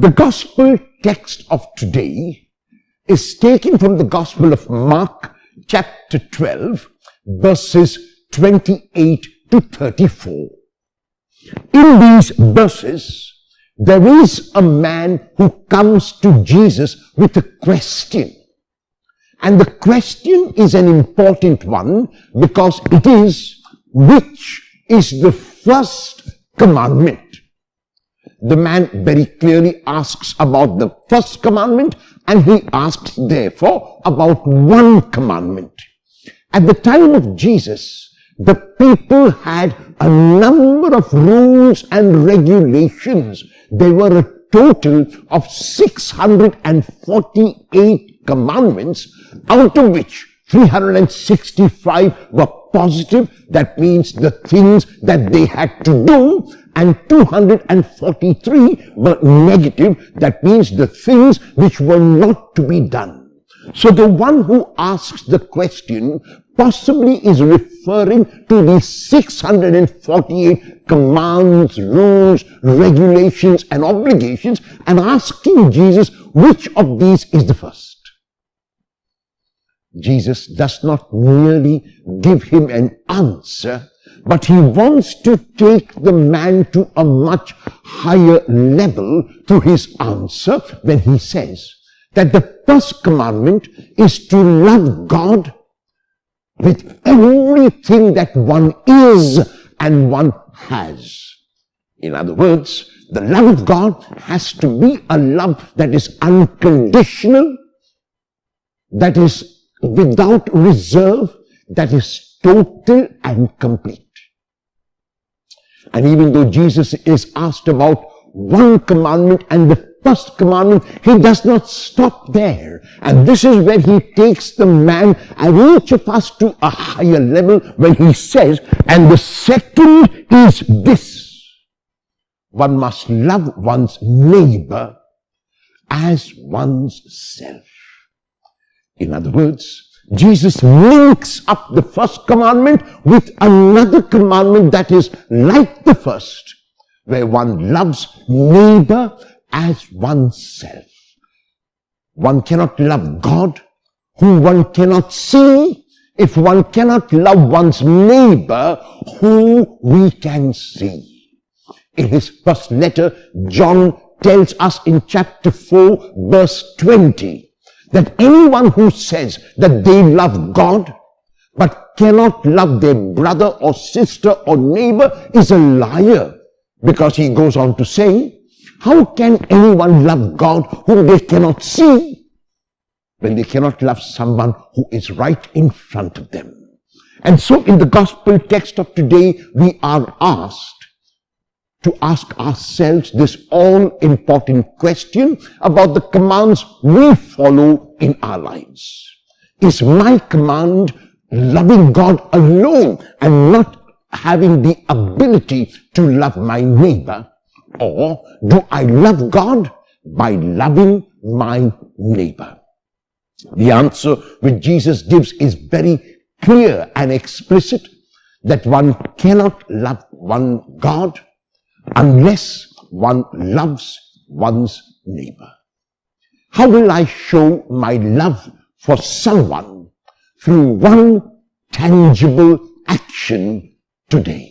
The gospel text of today is taken from the Gospel of Mark, chapter 12, verses 28 to 34. In these verses, there is a man who comes to Jesus with a question. And the question is an important one because it is, which is the first commandment? The man very clearly asks about the first commandment, and he asks therefore about one commandment. At the time of Jesus, the people had a number of rules and regulations. There were a total of 648 commandments, out of which 365 were positive, that means the things that they had to do, and 243 were negative, that means the things which were not to be done. So the one who asks the question possibly is referring to the 648 commands, rules, regulations, and obligations, and asking Jesus which of these is the first. Jesus does not merely give him an answer, but he wants to take the man to a much higher level through his answer when he says that the first commandment is to love God with everything that one is and one has. In other words, the love of God has to be a love that is unconditional, that is without reserve, that is total and complete. And even though Jesus is asked about one commandment and the first commandment, he does not stop there. And this is where he takes the man and each of us to a higher level when he says, and the second is this: one must love one's neighbor as one's self. In other words, Jesus links up the first commandment with another commandment that is like the first, where one loves neighbor as oneself. One cannot love God, whom one cannot see, if one cannot love one's neighbor, who we can see. In his first letter, John tells us in chapter 4, verse 20, that anyone who says that they love God but cannot love their brother or sister or neighbor is a liar, because he goes on to say, how can anyone love God whom they cannot see when they cannot love someone who is right in front of them? And so in the gospel text of today, we are asked to ask ourselves this all-important question about the commands we follow in our lives. Is my command loving God alone and not having the ability to love my neighbor? Or do I love God by loving my neighbor? The answer which Jesus gives is very clear and explicit, that one cannot love one God unless one loves one's neighbor. How will I show my love for someone? Through one tangible action today.